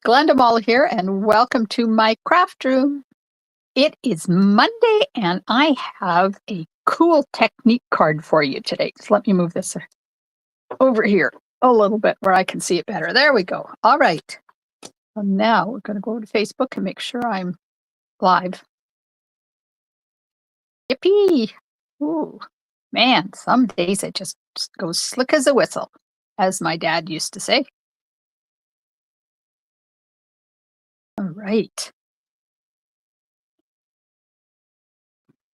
Glenda Mall here, and welcome to my craft room. It is Monday, and I have a cool technique card for you today. So let me move this over here a little bit where I can see it better. There we go. All right. So now we're going to go to Facebook and make sure I'm live. Yippee! Ooh, man, some days it just goes slick as a whistle, as my dad used to say. All right.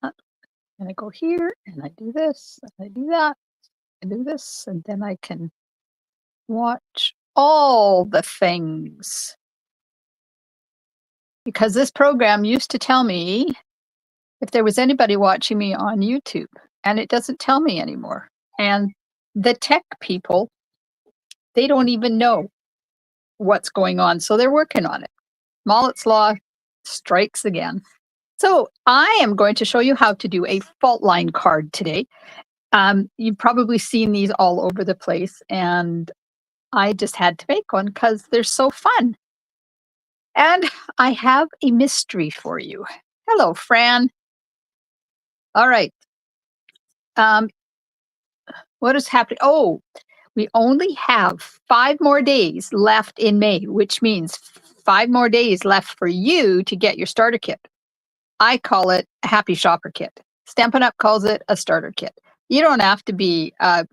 And I go here, and I do this, and I do that, I do this, and then I can watch all the things. Because this program used to tell me if there was anybody watching me on YouTube, and it doesn't tell me anymore. And the tech people, they don't even know what's going on, so they're working on it. Mallett's Law strikes again. So I am going to show you how to do a fault line card today. You've probably seen these all over the place, and I just had to make one because they're so fun. And I have a mystery for you. Hello, Fran. All right. What is happening? Oh, we only have 5 more days left in May, which means 5 more days left for you to get your starter kit. I call it a happy shopper kit. Stampin' Up calls it a starter kit. You don't have to be a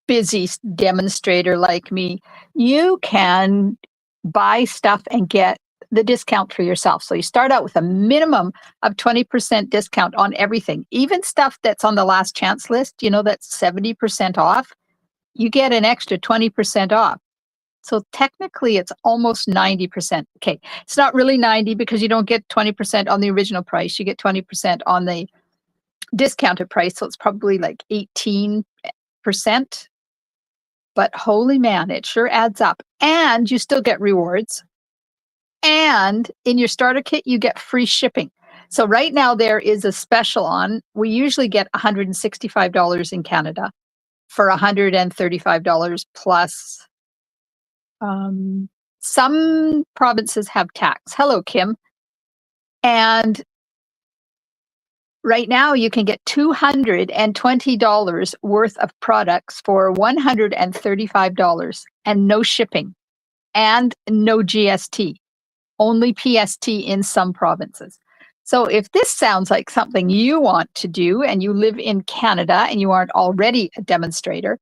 busy demonstrator like me. You can buy stuff and get the discount for yourself. So you start out with a minimum of 20% discount on everything, even stuff that's on the last chance list, that's 70% off. You get an extra 20% off. So technically it's almost 90%. Okay, it's not really 90 because you don't get 20% on the original price. You get 20% on the discounted price. So it's probably like 18%. But holy man, it sure adds up. And you still get rewards. And in your starter kit, you get free shipping. So right now there is a special on. We usually get $165 in Canada for $135 plus. Some provinces have tax. Hello, Kim. And right now you can get $220 worth of products for $135 and no shipping and no GST. Only PST in some provinces. So if this sounds like something you want to do and you live in Canada and you aren't already a demonstrator,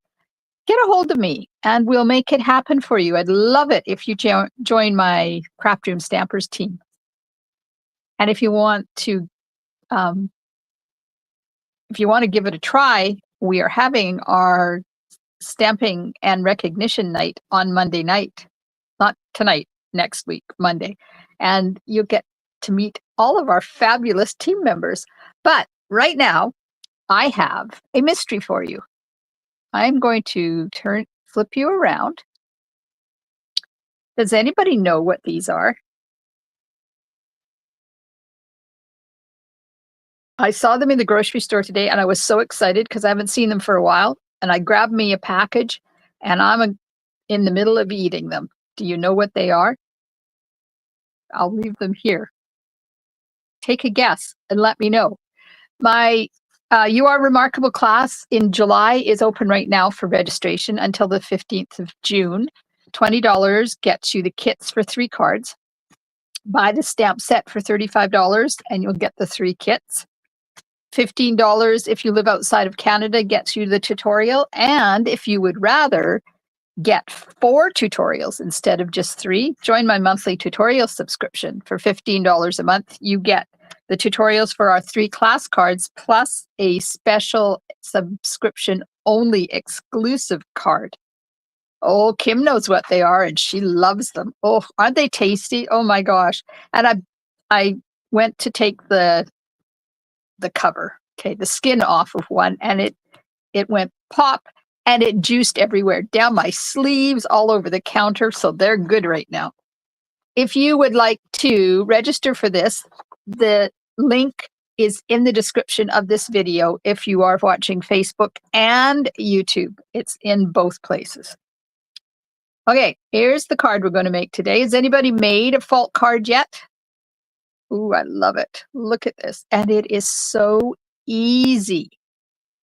get a hold of me and we'll make it happen for you. I'd love it if you join my Craft Room Stampers team. And if you want to give it a try, we are having our stamping and recognition night on Monday night. Not tonight, next week, Monday. And you'll get to meet all of our fabulous team members. But right now, I have a mystery for you. I'm going to flip you around. Does anybody know what these are? I saw them in the grocery store today and I was so excited because I haven't seen them for a while. And I grabbed me a package and I'm in the middle of eating them. Do you know what they are? I'll leave them here. Take a guess and let me know. My You Are Remarkable class in July is open right now for registration until the 15th of June. $20 gets you the kits for 3 cards. Buy the stamp set for $35 and you'll get the 3 kits. $15 if you live outside of Canada gets you the tutorial. And if you would rather get 4 tutorials instead of just 3, join my monthly tutorial subscription for $15 a month. You get the tutorials for our 3 class cards plus a special subscription only exclusive card. Oh, Kim knows what they are and she loves them. Oh, aren't they tasty? Oh my gosh. And I went to take the cover, the skin off of one, and it went pop and it juiced everywhere, down my sleeves, all over the counter. So they're good right now. If you would like to register for this, the link is in the description of this video. If you are watching Facebook and YouTube, it's in both places. Okay, here's the card we're going to make today. Has anybody made a fault card yet? Ooh, I love it. Look at this. And it is so easy.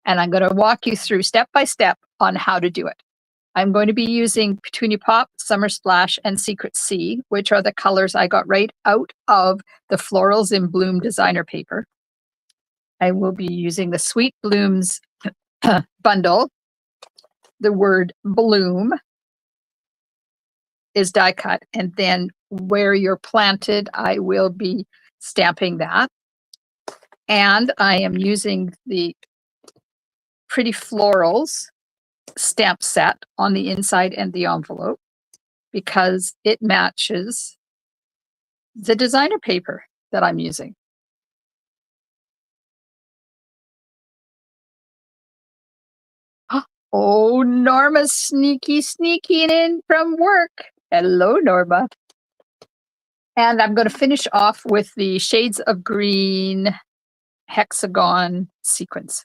And I'm going to walk you through step by step on how to do it. I'm going to be using Petunia Pop, Summer Splash, and Secret Sea, which are the colors I got right out of the Florals in Bloom designer paper. I will be using the Sweet Blooms bundle. The word bloom is die cut, and then where you're planted, I will be stamping that. And I am using the Pretty Florals stamp set on the inside and the envelope because it matches the designer paper that I'm using. Oh, Norma's sneaking in from work. Hello, Norma. And I'm going to finish off with the Shades of Green hexagon sequence.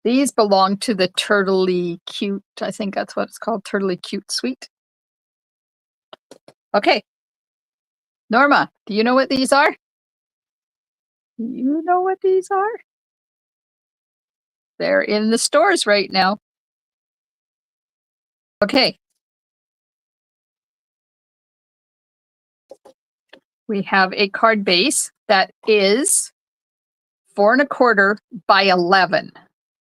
These belong to the Turtley Cute, I think that's what it's called, Turtley Cute Suite. Okay. Norma, do you know what these are? You know what these are? They're in the stores right now. Okay. We have a card base that is 4 1/4 by 11.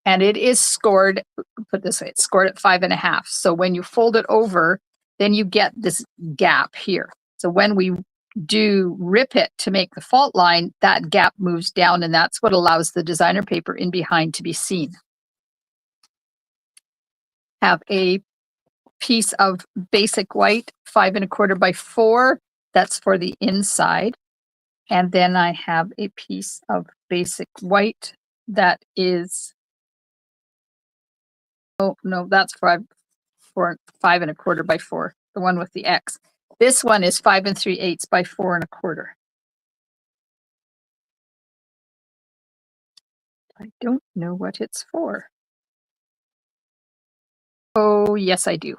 And it is scored, put this way, it's scored at 5.5. So when you fold it over, then you get this gap here. So when we do rip it to make the fault line, that gap moves down, and that's what allows the designer paper in behind to be seen. Have a piece of basic white, 5 1/4 by 4. That's for the inside. And then I have a piece of basic white that is, oh no, that's 5 1/4 by 4, the one with the X. This one is 5 3/8 by 4 1/4. I don't know what it's for. Oh, yes, I do.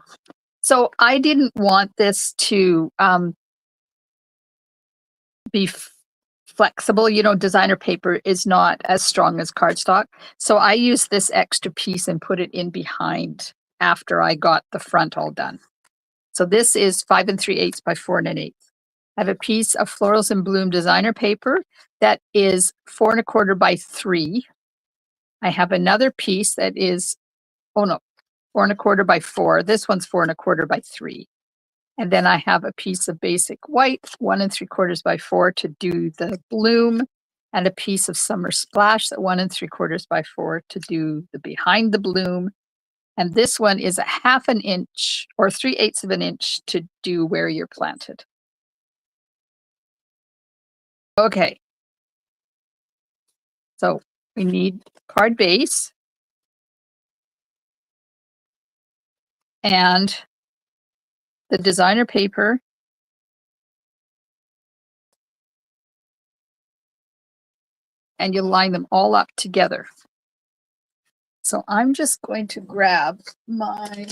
So I didn't want this to be flexible. You know, designer paper is not as strong as cardstock. So I used this extra piece and put it in behind after I got the front all done. So this is 5 3/8 by 4 1/8. I have a piece of Florals in Bloom designer paper that is 4 1/4 by 3. I have another piece that is, oh no, 4 1/4 by 4. This one's 4 1/4 by 3. And then I have a piece of basic white, 1 3/4 by 4 to do the bloom, and a piece of Summer Splash at 1 3/4 by 4 to do the behind the bloom. And this one is a 1/2 inch or 3/8 of an inch to do where you're planted. Okay. So we need card base and the designer paper and you line them all up together. So I'm just going to grab my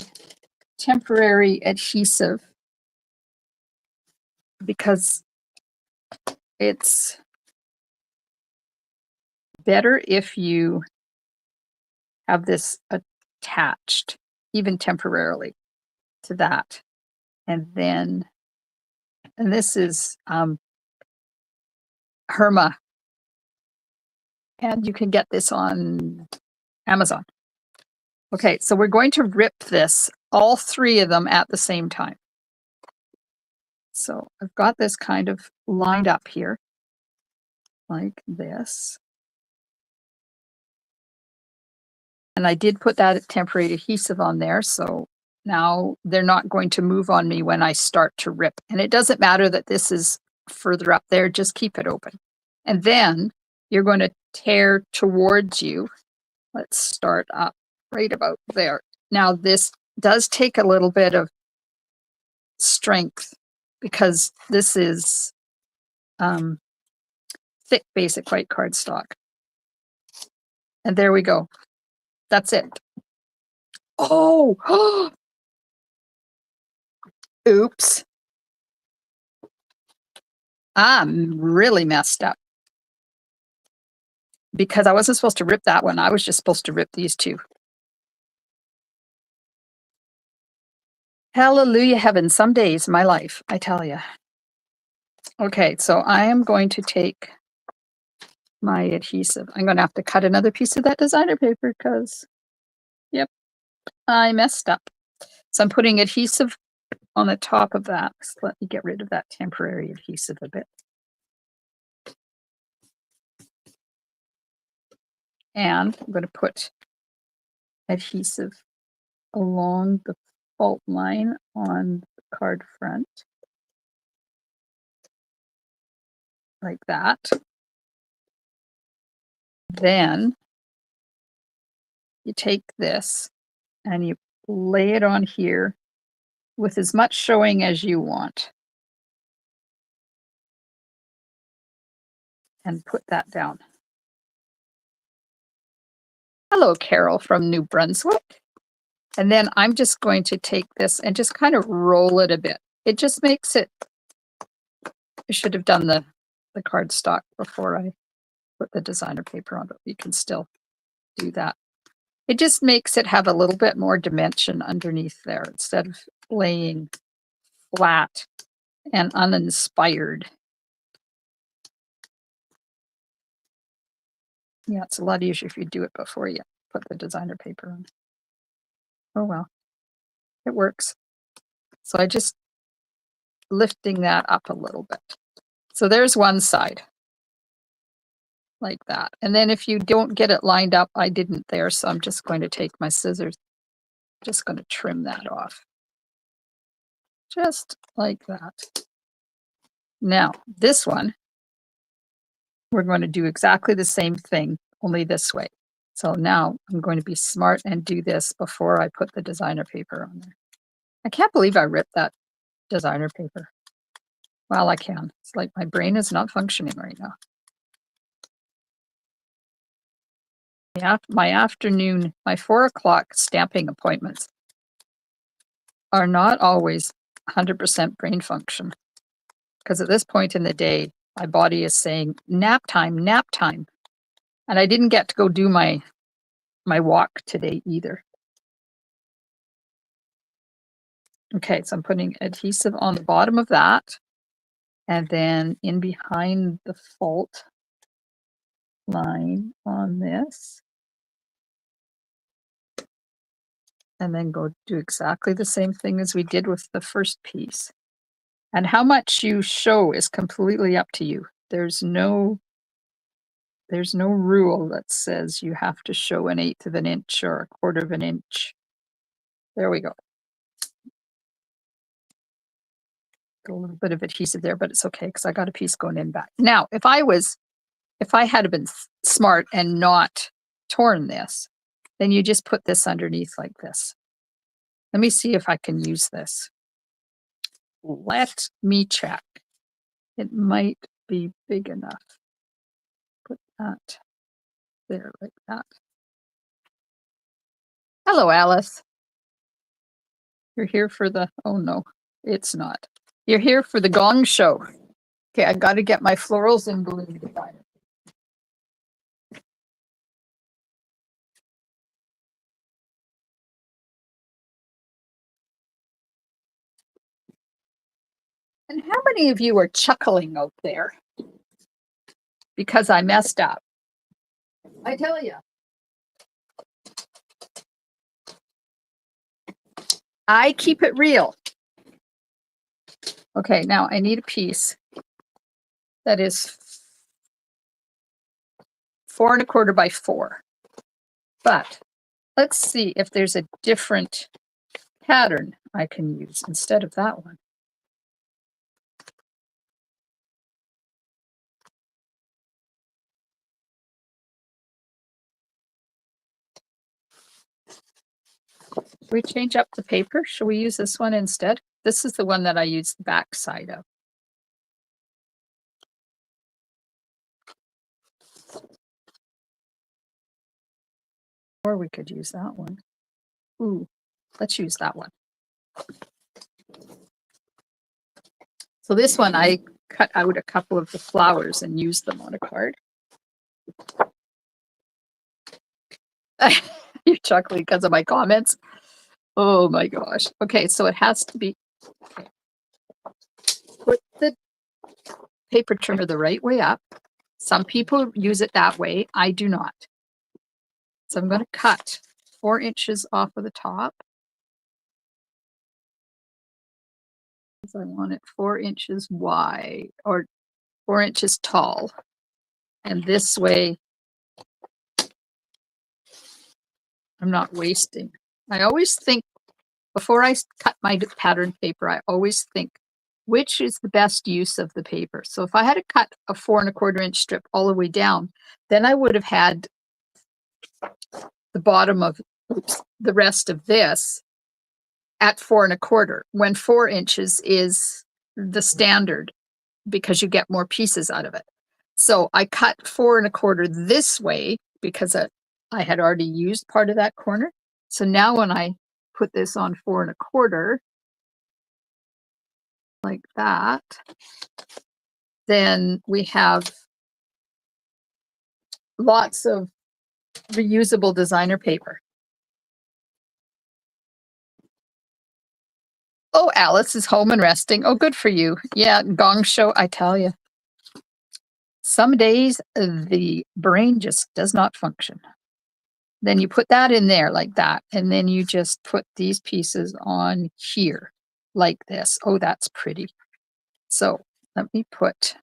temporary adhesive because it's better if you have this attached, even temporarily, to that. And then, and this is Herma, and you can get this on Amazon. Okay, so we're going to rip this, all 3 of them at the same time. So I've got this kind of lined up here, like this. And I did put that temporary adhesive on there, so now they're not going to move on me when I start to rip. And it doesn't matter that this is further up there, just keep it open. And then you're going to tear towards you. Let's start up right about there. Now this does take a little bit of strength because this is thick basic white cardstock. And there we go. That's it. Oh, Oops. I'm really messed up. Because I wasn't supposed to rip that one. I was just supposed to rip these two. Hallelujah heaven. Some days, my life, I tell you. Okay, so I am going to take my adhesive. I'm going to have to cut another piece of that designer paper because, yep, I messed up. So I'm putting adhesive on the top of that. So let me get rid of that temporary adhesive a bit. And I'm going to put adhesive along the fault line on the card front. Like that. Then you take this and you lay it on here with as much showing as you want. And put that down. Hello, Carol from New Brunswick. And then I'm just going to take this and just kind of roll it a bit. It just makes it, I should have done the cardstock before I put the designer paper on, but you can still do that. It just makes it have a little bit more dimension underneath there instead of laying flat and uninspired. Yeah, it's a lot easier if you do it before you put the designer paper on. Oh well, it works. So I just lifting that up a little bit. So there's one side. Like that. And then if you don't get it lined up, I didn't there, so I'm just going to take my scissors, just going to trim that off. Just like that. Now, this one, we're going to do exactly the same thing, only this way. So now I'm going to be smart and do this before I put the designer paper on there. I can't believe I ripped that designer paper. Well, I can. It's like my brain is not functioning right now. My afternoon, my 4 o'clock stamping appointments are not always 100% brain function. Because at this point in the day, my body is saying, nap time, nap time. And I didn't get to go do my walk today either. Okay, so I'm putting adhesive on the bottom of that. And then in behind the fault line on this. And then go do exactly the same thing as we did with the first piece. And how much you show is completely up to you. There's no rule that says you have to show 1/8 of an inch or 1/4 of an inch. There we go. Got a little bit of adhesive there, but it's okay because I got a piece going in back. Now, if I had been smart and not torn this, then you just put this underneath like this. Let me see if I can use this. Let me check. It might be big enough. Put that there like that. Hello, Alice. You're here for the, oh no, it's not. You're here for the gong show. Okay, I got to get my florals and balloon divider. And how many of you are chuckling out there? Because I messed up. I tell you. I keep it real. Okay, now I need a piece that is 4 1/4 by 4. But let's see if there's a different pattern I can use instead of that one. Should we change up the paper? Should we use this one instead? This is the one that I use the back side of. Or we could use that one. Ooh, let's use that one. So this one, I cut out a couple of the flowers and used them on a card. You're chuckling because of my comments. Oh my gosh. Okay, so it has to be, okay. Put the paper trimmer the right way up. Some people use it that way. I do not. So I'm going to cut 4 inches off of the top. Because I want it 4 inches wide or 4 inches tall. And this way, I'm not wasting. I always think, before I cut my pattern paper, I always think, which is the best use of the paper? So if I had to cut a 4 1/4 inch strip all the way down, then I would have had the bottom of, the rest of this at 4 1/4, when 4 inches is the standard because you get more pieces out of it. So I cut 4 1/4 this way because I had already used part of that corner. So now when I put this on 4 1/4, like that, then we have lots of reusable designer paper. Oh, Alice is home and resting. Oh, good for you. Yeah, gong show, I tell you. Some days the brain just does not function. Then you put that in there like that, and then you just put these pieces on here like this. Oh, that's pretty. So let me put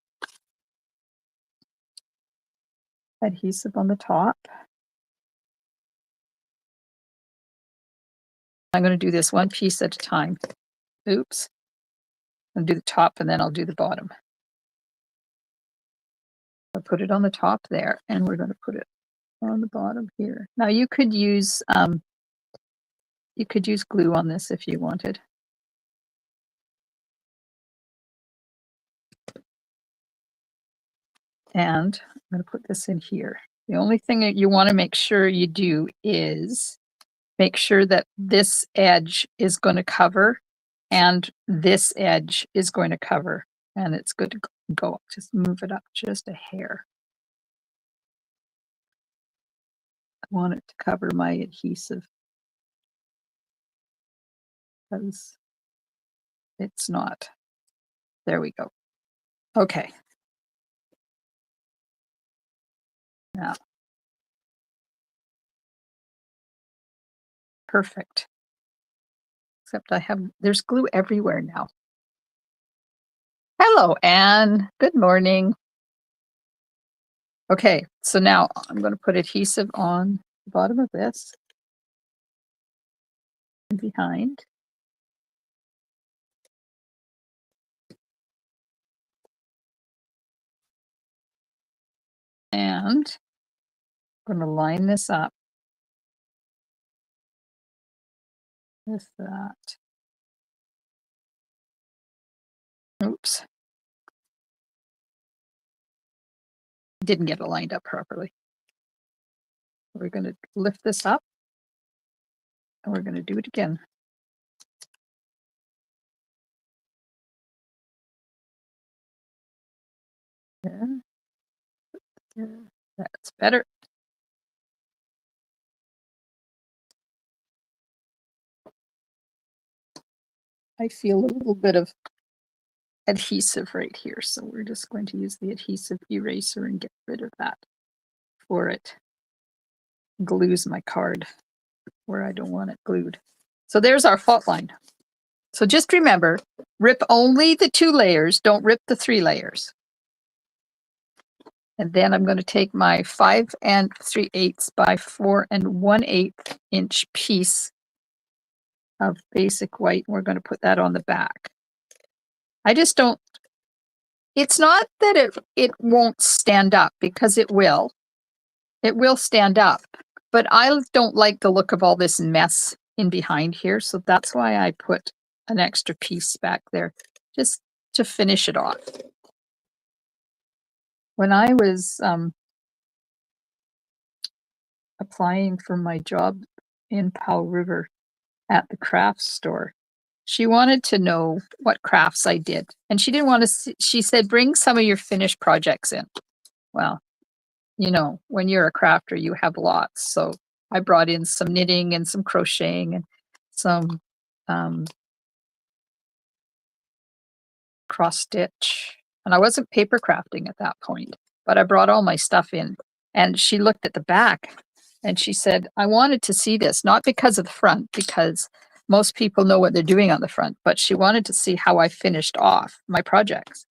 adhesive on the top. I'm going to do this one piece at a time. Oops. I'll do the top and then I'll do the bottom. I'll put it on the top there, and we're going to put it on the bottom here. Now you could use glue on this if you wanted. And I'm going to put this in here. The only thing that you want to make sure you do is make sure that this edge is going to cover and this edge is going to cover, and it's good to go. Just move it up just a hair. I want it to cover my adhesive because it's not. There we go. Okay. Now, perfect. Except there's glue everywhere now. Hello, Anne. Good morning. Okay, so now I'm going to put adhesive on the bottom of this and behind. And I'm going to line this up with that. Oops. Didn't get it lined up properly. We're going to lift this up and we're going to do it again. There. There. That's better. I feel a little bit of adhesive right here, so we're just going to use the adhesive eraser and get rid of that before it glues my card where I don't want it glued. So there's our fault line. So just remember, rip only the 2 layers, don't rip the 3 layers. And then I'm going to take my 5 3/8 by 4 1/8 inch piece of basic white. And we're going to put that on the back. I just don't, it's not that it won't stand up, because it will. It will stand up, but I don't like the look of all this mess in behind here. So that's why I put an extra piece back there just to finish it off. When I was applying for my job in Powell River at the craft store, She wanted to know what crafts I did. And she didn't want to see, she said, bring some of your finished projects in. Well, you know, when you're a crafter, you have lots. So I brought in some knitting and some crocheting and some cross stitch. And I wasn't paper crafting at that point, but I brought all my stuff in. And she looked at the back and she said, I wanted to see this, not because of the front, because most people know what they're doing on the front, but she wanted to see how I finished off my projects,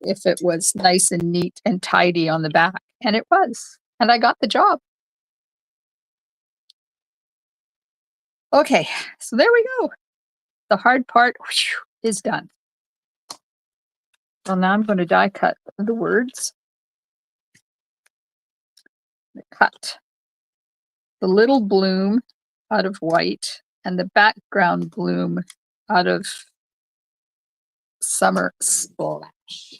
if it was nice and neat and tidy on the back. And it was. And I got the job. Okay, so there we go. The hard part is done. Well, now I'm going to die cut the words. Cut the little bloom out of white and the background bloom out of summer splash.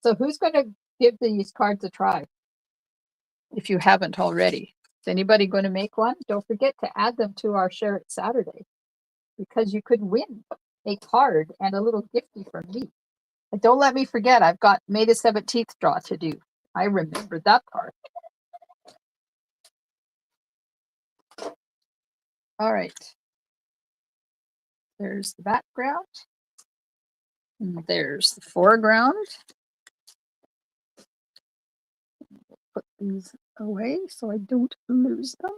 So who's going to give these cards a try if you haven't already? Is anybody going to make one? Don't forget to add them to our Share It Saturday, because you could win a card and a little gifty from me. And don't let me forget, I've got May the 17th draw to do. I remember that part. All right. There's the background. And there's the foreground. Put these away so I don't lose them.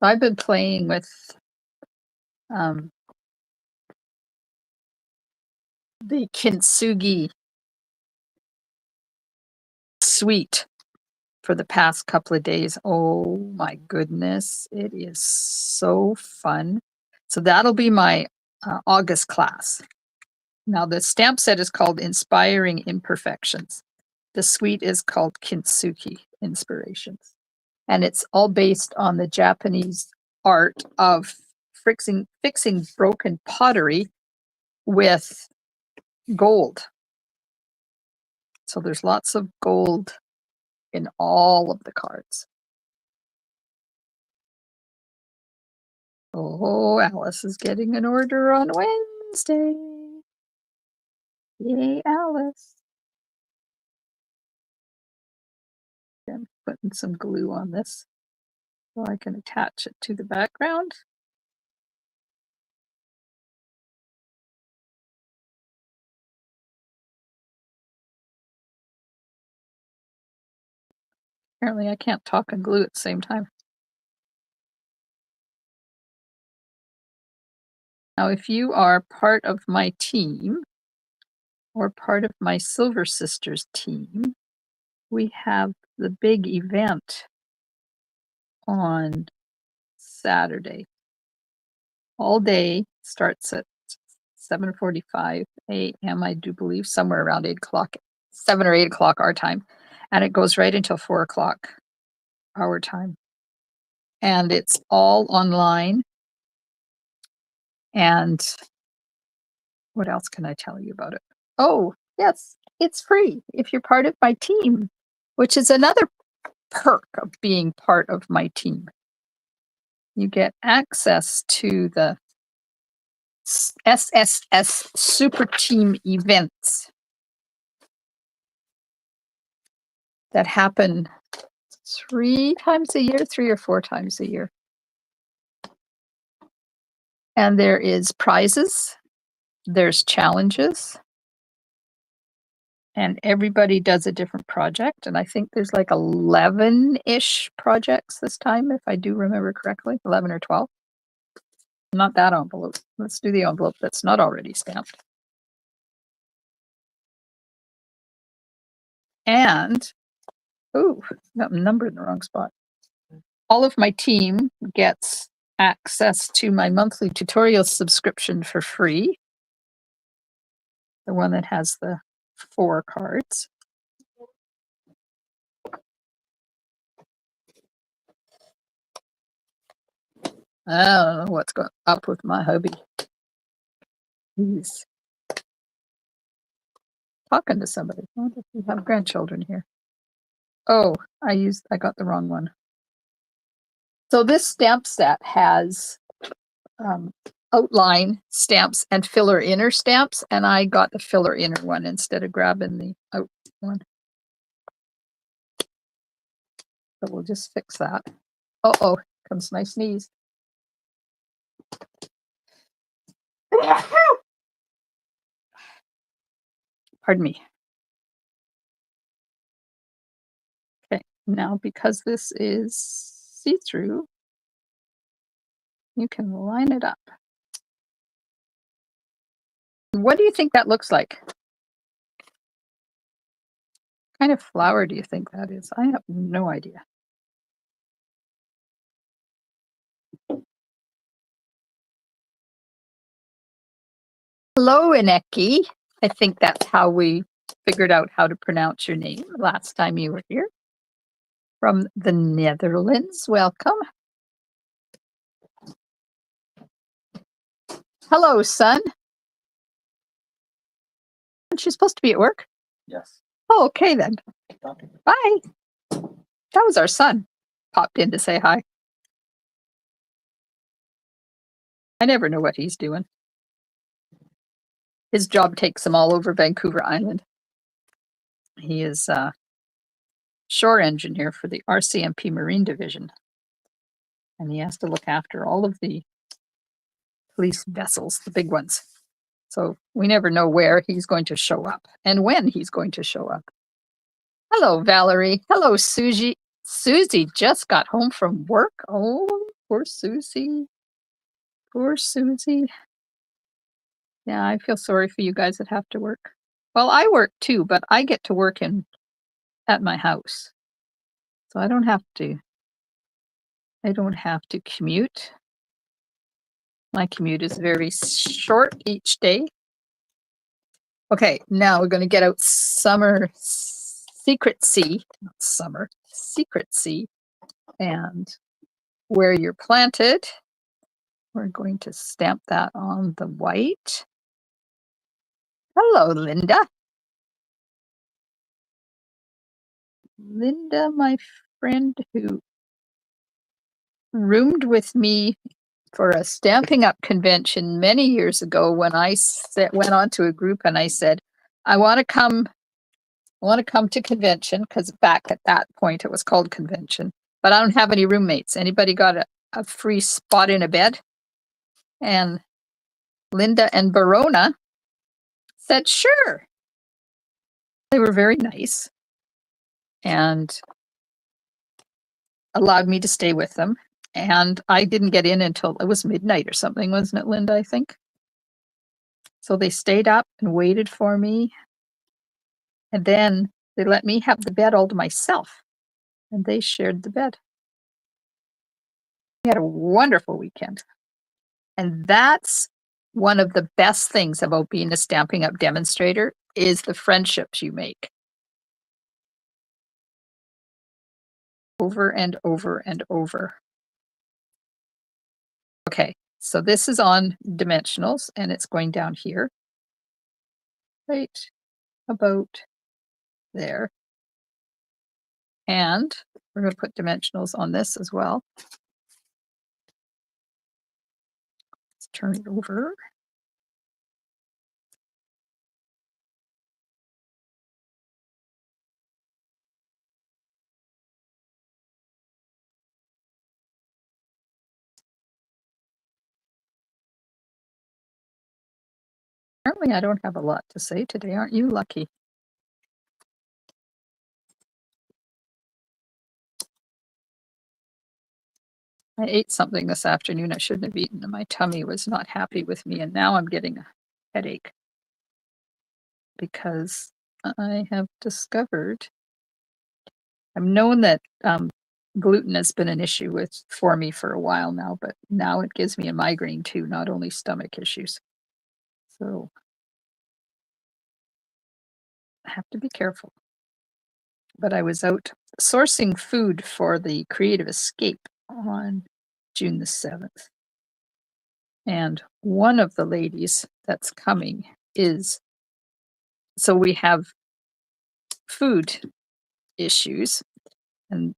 I've been playing with the Kintsugi suite for the past couple of days. Oh my goodness, it is so fun. So that'll be my August class. Now the stamp set is called Inspiring Imperfections. The suite is called Kintsugi Inspirations. And it's all based on the Japanese art of fixing broken pottery with gold. So there's lots of gold in all of the cards. Oh, Alice is getting an order on Wednesday. Yay, Alice. I'm putting some glue on this so I can attach it to the background. Apparently I can't talk and glue at the same time. Now, if you are part of my team or part of my Silver Sisters team, we have the big event on Saturday. All day, starts at 7:45 a.m., I do believe, somewhere around 8 o'clock, 7 or 8 o'clock our time. And it goes right until 4 o'clock our time. And it's all online. And what else can I tell you about it? Oh, yes, it's free if you're part of my team, which is another perk of being part of my team. You get access to the SSS Super Team events that happen 3 times a year, 3 or 4 times a year. And there is prizes, there's challenges, and everybody does a different project. And I think there's like 11-ish projects this time, if I do remember correctly, 11 or 12. Not that envelope. Let's do the envelope that's not already stamped. And, oh, got a number in the wrong spot. All of my team gets access to my monthly tutorial subscription for free. The one that has the 4 cards. I don't know what's going up with my hubby. He's talking to somebody. I wonder if we have grandchildren here. Oh, I got the wrong one. So this stamp set has outline stamps and filler inner stamps, and I got the filler inner one instead of grabbing the out one. So we'll just fix that. Uh-oh, comes my sneeze. Pardon me. Okay, now because this is see-through, you can line it up. What do you think that looks like? What kind of flower do you think that is? I have no idea. Hello, Ineki. I think that's how we figured out how to pronounce your name last time you were here. From the Netherlands, welcome. Hello, son. Aren't you supposed to be at work? Yes. Oh, okay then. Bye. That was our son. Popped in to say hi. I never know what he's doing. His job takes him all over Vancouver Island. He is a shore engineer for the RCMP Marine Division. And he has to look after all of the police vessels, the big ones. So we never know where he's going to show up and when he's going to show up. Hello, Valerie. Hello, Susie. Susie just got home from work. Oh, poor Susie. Poor Susie. Yeah, I feel sorry for you guys that have to work. Well, I work too, but I get to work at my house. So I don't have to commute. My commute is very short each day. Okay, now we're going to get out Summer Secret Sea, not Summer, Secret Sea, and where you're planted. We're going to stamp that on the white. Hello, Linda. Linda, my friend who roomed with me for a Stamping Up convention many years ago when I went on to a group and I said, I want to come to convention, because back at that point it was called convention, but I don't have any roommates. Anybody got a free spot in a bed? And Linda and Barona said, sure. They were very nice and allowed me to stay with them. And I didn't get in until it was midnight or something, wasn't it, Linda, I think? So they stayed up and waited for me. And then they let me have the bed all to myself. And they shared the bed. We had a wonderful weekend. And that's one of the best things about being a Stamping Up demonstrator is the friendships you make. Over and over and over. Okay, so this is on dimensionals and it's going down here. Right about there. And we're going to put dimensionals on this as well. Let's turn it over. Apparently I don't have a lot to say today. Aren't you lucky? I ate something this afternoon I shouldn't have eaten, and my tummy was not happy with me, and now I'm getting a headache because I have discovered, I've known that gluten has been an issue for me for a while now, but now it gives me a migraine too, not only stomach issues. So I have to be careful. But I was out sourcing food for the Creative Escape on June the 7th. And one of the ladies that's coming so we have food issues, and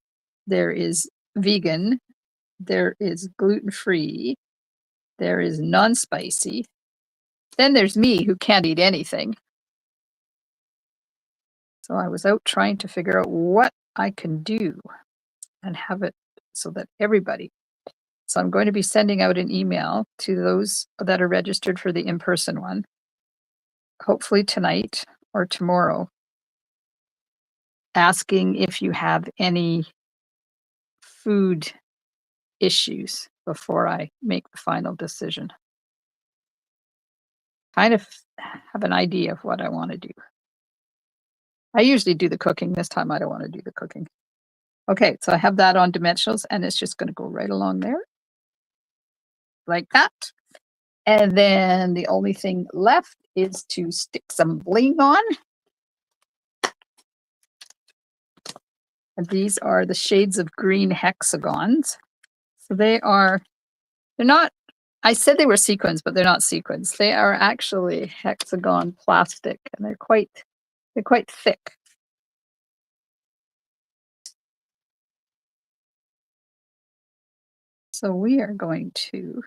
there is vegan There is gluten-free. There is non-spicy. Then there's me who can't eat anything. So I was out trying to figure out what I can do and have it so that everybody. So I'm going to be sending out an email to those that are registered for the in-person one, hopefully tonight or tomorrow, asking if you have any food issues before I make the final decision. Kind of have an idea of what I want to do. I usually do the cooking. This time I don't want to do the cooking. Okay, so I have that on dimensionals and it's just going to go right along there like that. And then the only thing left is to stick some bling on. And these are the shades of green hexagons. So they're not, I said they were sequins, but they're not sequins. They are actually hexagon plastic and they're quite thick. So we are going to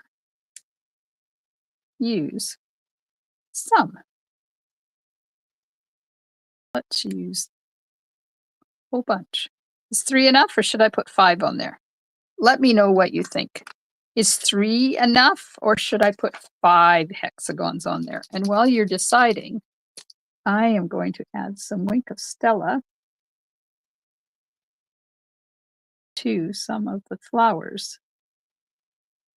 use some. Let's use a whole bunch. Is 3 enough or should I put 5 on there? Let me know what you think. Is 3 enough or should I put 5 hexagons on there? And while you're deciding, I am going to add some Wink of Stella to some of the flowers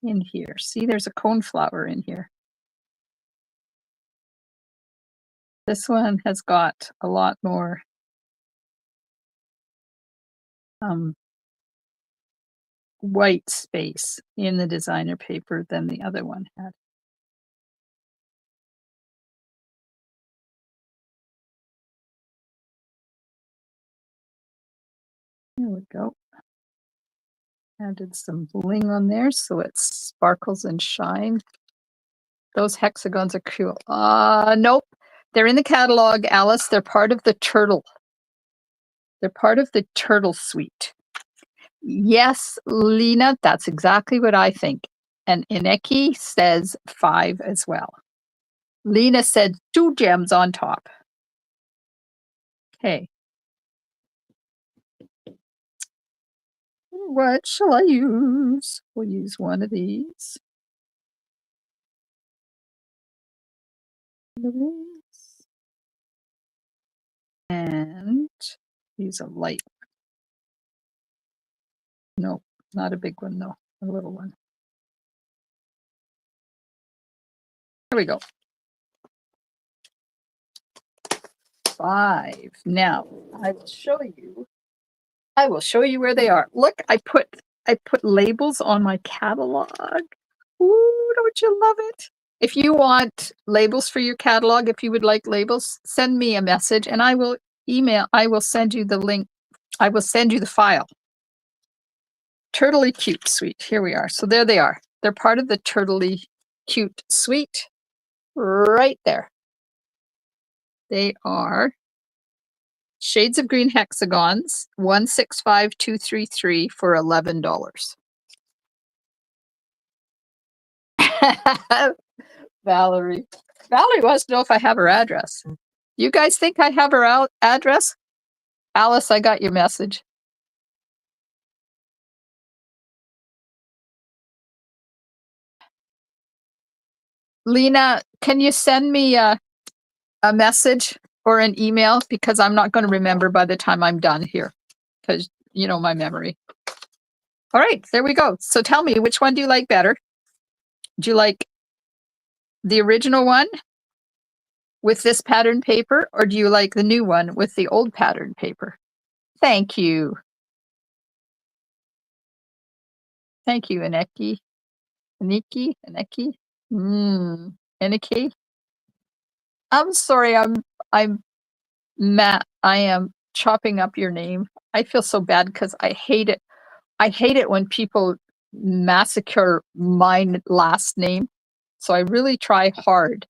in here. See, there's a cone flower in here. This one has got a lot more white space in the designer paper than the other one had. There we go. Added some bling on there so it sparkles and shines. Those hexagons are cool. Nope. They're in the catalog, Alice. They're part of the turtle. They're part of the turtle suite. Yes, Lena, that's exactly what I think. And Ineki says 5 as well. Lena said 2 gems on top. Okay. What shall I use? We'll use one of these. And use a light. No, not a big one, no, a little one. There we go. 5. Now I will show you. I will show you where they are. Look, I put labels on my catalog. Ooh, don't you love it? If you want labels for your catalog, if you would like labels, send me a message and I will send you the link. I will send you the file. Turtley Cute Suite. Here we are. So there they are. They're part of the Turtley Cute Suite. Right there. They are shades of green hexagons, 165233 for $11. Valerie wants to know if I have her address. You guys think I have her address? Alice, I got your message. Lena, can you send me a message or an email? Because I'm not going to remember by the time I'm done here. Because you know my memory. All right, there we go. So tell me, which one do you like better? Do you like the original one with this pattern paper, or do you like the new one with the old pattern paper? Thank you. Thank you, Ineki. Ineki? Ineki? I'm sorry, I'm Matt. I am chopping up your name. I feel so bad because I hate it. I hate it when people massacre my last name. So I really try hard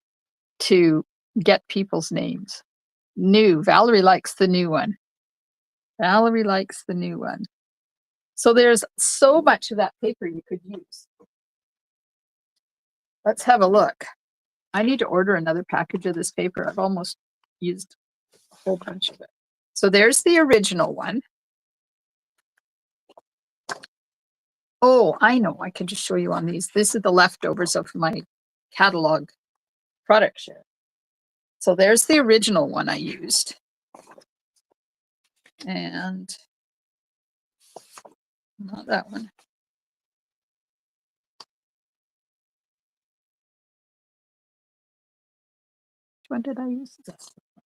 to get people's names. New. Valerie likes the new one. Valerie likes the new one. So there's so much of that paper you could use. Let's have a look. I need to order another package of this paper. I've almost used a whole bunch of it. So there's the original one. Oh, I know. I can just show you on these. This is the leftovers of my catalog product share. So there's the original one I used. And not that one. Which one did I use?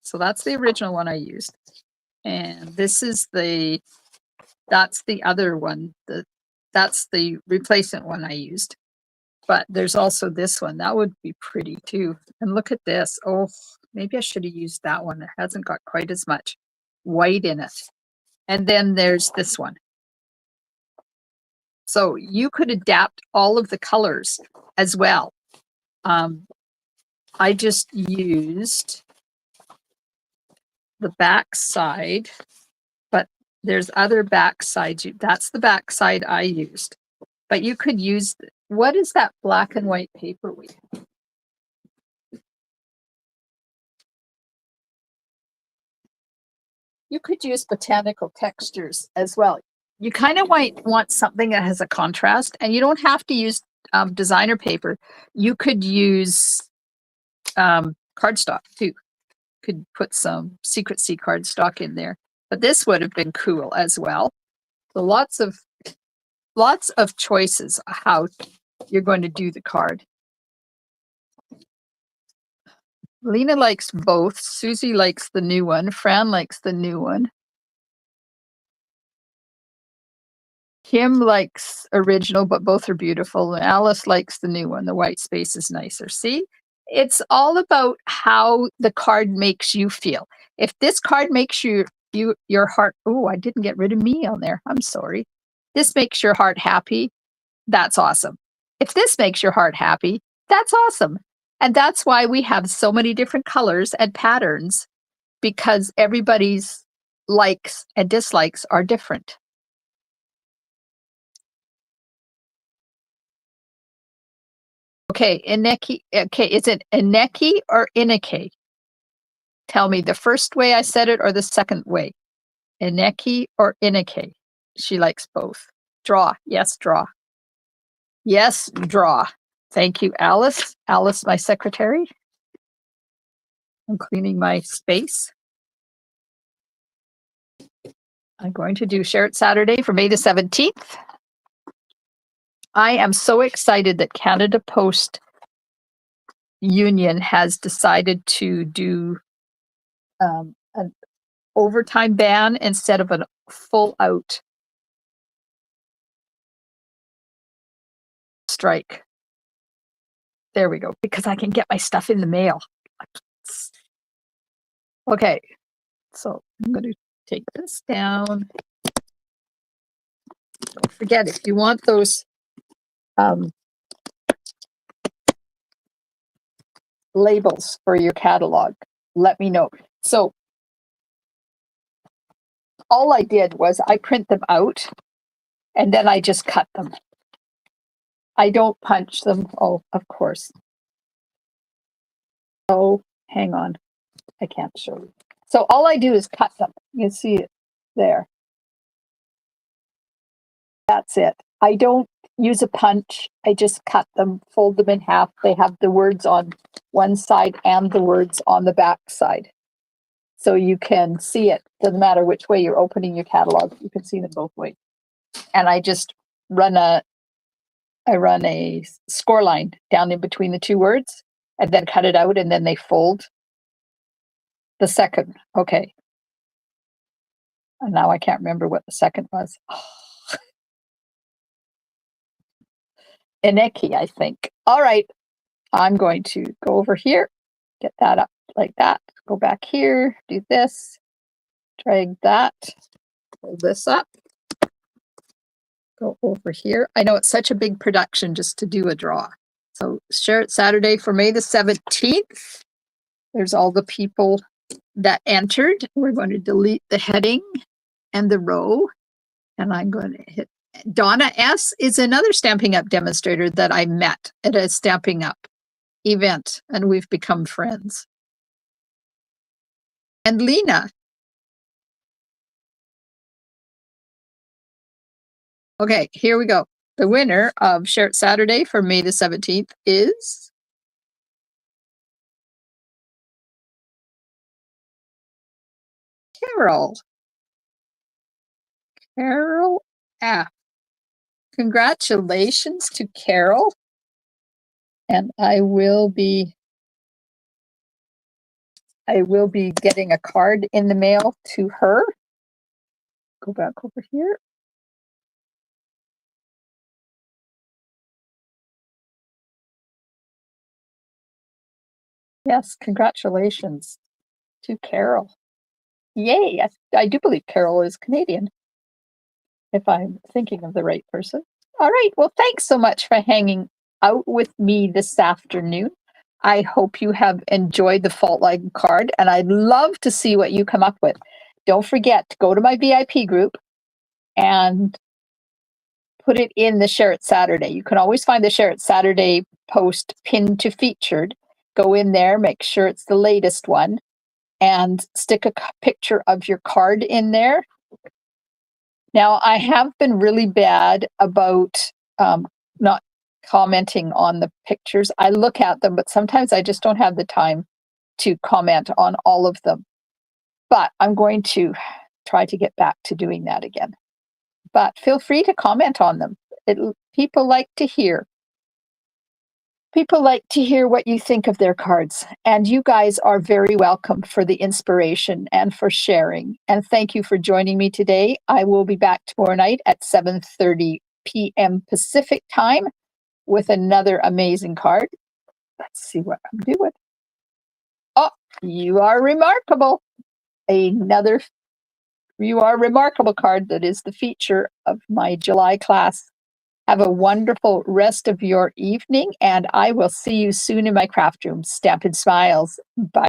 So that's the original one I used. And this is that's the other one. That's the replacement one I used. But there's also this one. That would be pretty too. And look at this. Oh, maybe I should have used that one. It hasn't got quite as much white in it. And then there's this one. So you could adapt all of the colors as well. I just used the back side, but there's other back sides. That's the back side I used. But you could use, what is that black and white paper we have? You could use botanical textures as well. You kind of might want something that has a contrast, and you don't have to use designer paper. You could use cardstock too. Could put some Secret Sea cardstock in there, but this would have been cool as well. So lots of choices how you're going to do the card. Lena likes both. Susie likes the new one. Fran likes the new one. Kim likes original, but both are beautiful. Alice likes the new one. The white space is nicer. See, it's all about how the card makes you feel. If this card makes your heart, oh, I didn't get rid of me on there. I'm sorry. This makes your heart happy. That's awesome. If this makes your heart happy, that's awesome. And that's why we have so many different colors and patterns, because everybody's likes and dislikes are different. Okay, Ineki. Okay, is it Ineki or Ineke? Tell me the first way I said it or the second way. Ineki or Ineke? She likes both. Draw. Yes, draw. Yes, draw. Thank you, Alice. Alice, my secretary. I'm cleaning my space. I'm going to do Share It Saturday for May the 17th. I am so excited that Canada Post Union has decided to do an overtime ban instead of a full out strike. There we go, because I can get my stuff in the mail. Okay, so I'm going to take this down. Don't forget, if you want those labels for your catalog, let me know. So all I did was I print them out and then I just cut them. I don't punch them. Oh, of course. Oh, hang on. I can't show you. So all I do is cut them. You see it there. That's it. I don't use a punch. I just cut them, fold them in half. They have the words on one side and the words on the back side. So you can see it. Doesn't matter which way you're opening your catalog. You can see them both ways. And I just run a score line down in between the two words and then cut it out, and then they fold the second. Okay. And now I can't remember what the second was. Ineki, I think. All right. I'm going to go over here, get that up like that, go back here, do this, drag that, pull this up, go over here. I know it's such a big production just to do a draw. So Share It Saturday for May the 17th. There's all the people that entered. We're going to delete the heading and the row, and I'm going to hit Donna S. is another Stamping Up demonstrator that I met at a Stamping Up event, and we've become friends. And Lena. Okay, here we go. The winner of Share It Saturday for May the 17th is Carol. Carol F. Congratulations to Carol. And I will be getting a card in the mail to her. Go back over here. Yes, congratulations to Carol. Yay, I do believe Carol is Canadian, if I'm thinking of the right person. All right, well, thanks so much for hanging out with me this afternoon. I hope you have enjoyed the fault line card, and I'd love to see what you come up with. Don't forget to go to my VIP group and put it in the Share It Saturday. You can always find the Share It Saturday post pinned to featured. Go in there, make sure it's the latest one, and stick a picture of your card in there. Now, I have been really bad about not commenting on the pictures. I look at them, but sometimes I just don't have the time to comment on all of them. But I'm going to try to get back to doing that again. But feel free to comment on them. People like to hear. People like to hear what you think of their cards, and you guys are very welcome for the inspiration and for sharing. And thank you for joining me today. I will be back tomorrow night at 7:30 p.m. Pacific time with another amazing card. Let's see what I'm doing. Oh, you are remarkable. Another You Are Remarkable card that is the feature of my July class. Have a wonderful rest of your evening, and I will see you soon in my craft room. Stampin' Smiles. Bye.